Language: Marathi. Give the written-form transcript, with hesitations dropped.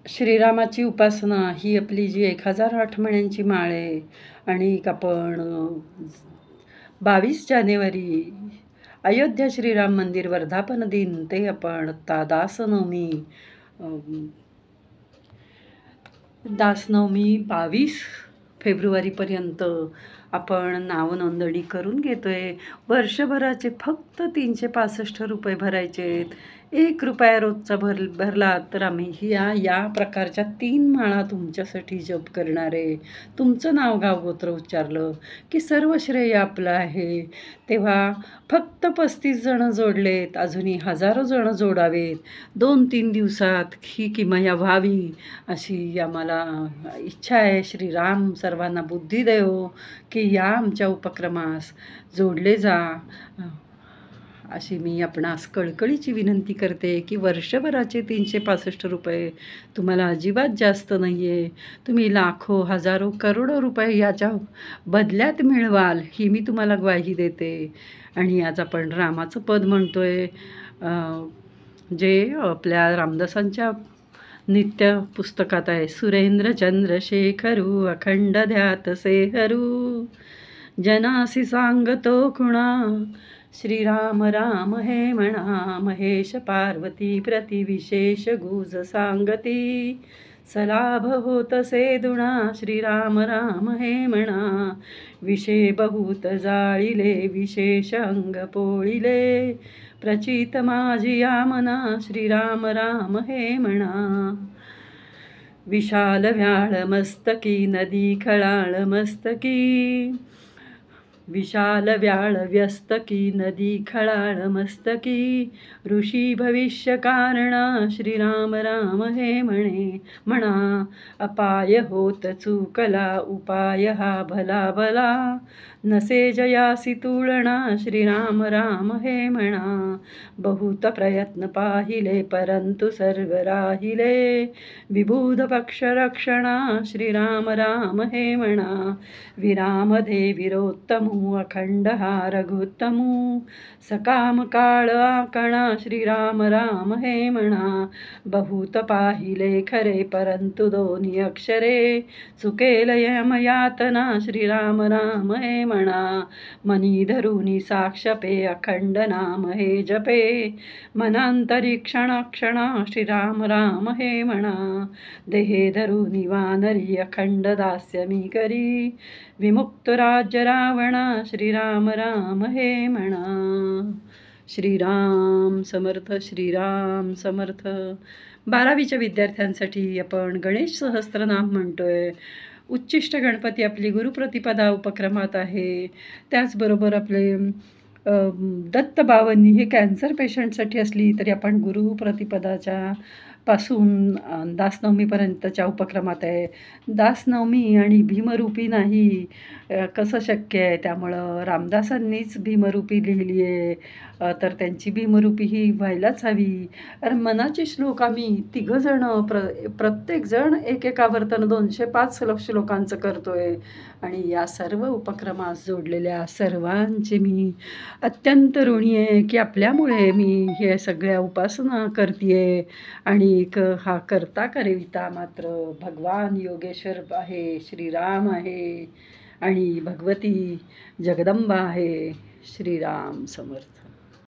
श्रीरामाची उपासना ही आपली जी 1008 मण्यांची माळ आहे आणि आपण 22 जानेवारी अयोध्या श्रीराम मंदिर वर्धापन दिन ते आपण आता दासनवमी 22 फेब्रुवारीपर्यंत आपण नावनोंदणी करून घेतोय. वर्षभराचे फक्त 365 रुपये भरायचे आहेत. ₹1 रोजचा भरला तर आम्ही या प्रकारच्या 3 माळा तुमच्यासाठी जप करणार आहे. तुमचं नाव गाव गोत्र उच्चारलं की सर्व श्रेय आपलं आहे. तेव्हा फक्त 35 जण जोडलेत, अजूनही हजारो जण जोडावेत. 2-3 दिवसात ही किमया व्हावी अशी आम्हाला इच्छा आहे. श्रीराम सर्वांना बुद्धी देवो की या आमच्या उपक्रमास जोडले जा, अशी मी आपणास कळकळीची विनंती करते की वर्षभराचे 365 रुपये तुम्हाला अजिबात जास्त नाही आहे. तुम्ही लाखो, हजारो, करोडो रुपये याच्या बदल्यात मिळवाल ही मी तुम्हाला ग्वाही देते. आणि आज आपण रामाचं पद म्हणतोय, जे आपल्या रामदासांच्या नित्य पुस्तकात आहे. सुरेंद्र चंद्रशेखरू अखंड ध्यात सेहरू, जनासी सांगतो खुणा, श्रीराम राम हे म्हणा. महेश पार्वती प्रति विशेष गुज सांगती, सलाभ होतसे दुणा, श्रीराम राम हे म्हणा. विषय बहुत जाळिले, विशेष अंग पोळिले, प्रचित माझी या मना, श्रीराम राम हे म्हणा. विशाल व्याळ मस्तकी, नदी खळाळ मस्तकी, विशाल व्याळ व्यस्तकी, नदी खळाळ मस्तकी, ऋषी भविष्य कारणा, श्रीराम राम हे म्हणा. अपाय होत चुकला, उपाय हा भला भला, नसे जयासी तुळणा, श्रीराम राम हे म्हणा. बहुत प्रयत्न पाहिले, परंतु सर्व राहिले, विबुध पक्ष रक्षणा, श्रीराम राम हे म्हणा. विरामधे वीरोत्तमू, अखंड हा रघुत्तमू, सकाम काळ आकणा, श्रीराम राम हे म्हणा. बहुत पाहिले खरे, परंतु दोन्ही अक्षरे, चुकेल यमयातना, श्रीराम राम हे म्हणा. मनी धरुनी साक्षपे, अखंड नाम हे जपे, मनांतरी क्षणा, श्रीराम राम हे म्हणा. देहे धरुनी वानरी, अखंड दास्य मी करी, विमुक्त राज्य रावणा, श्रीराम राम हे म्हणा. श्रीराम समर्थ, श्रीराम समर्थ. 12वीच्या विद्यार्थ्यांसाठी आपण गणेश सहस्त्रनाम म्हणतोय. उच्चिष्ट गणपती आपली गुरुप्रतिपदा उपक्रमात आहे. त्याचबरोबर आपले दत्त बावन्नी हे कॅन्सर पेशंटसाठी असली तरी आपण गुरुप्रतिपदाच्या पासून दासनवमीपर्यंतच्या उपक्रमात आहे. दासनवमी आणि भीमरूपी नाही कसं शक्य आहे, त्यामुळं रामदासांनीच भीमरूपी लिहिली आहे, तर त्यांची भीमरूपी ही व्हायलाच हवी. कारण मनाचे श्लोक आम्ही तिघंजणं प्रत्येकजण एक आवर्तन 205 श्लोकांचं करतोय. आणि या सर्व उपक्रमास जोडलेल्या सर्वांचे मी अत्यंत ऋणी आहे की आपल्यामुळे मी हे सगळ्या उपासना करते. आणि हा करता करविता मात्र भगवान योगेश्वर आहे, श्रीराम आहे आणि भगवती जगदंबा आहे. श्रीराम समर्थ.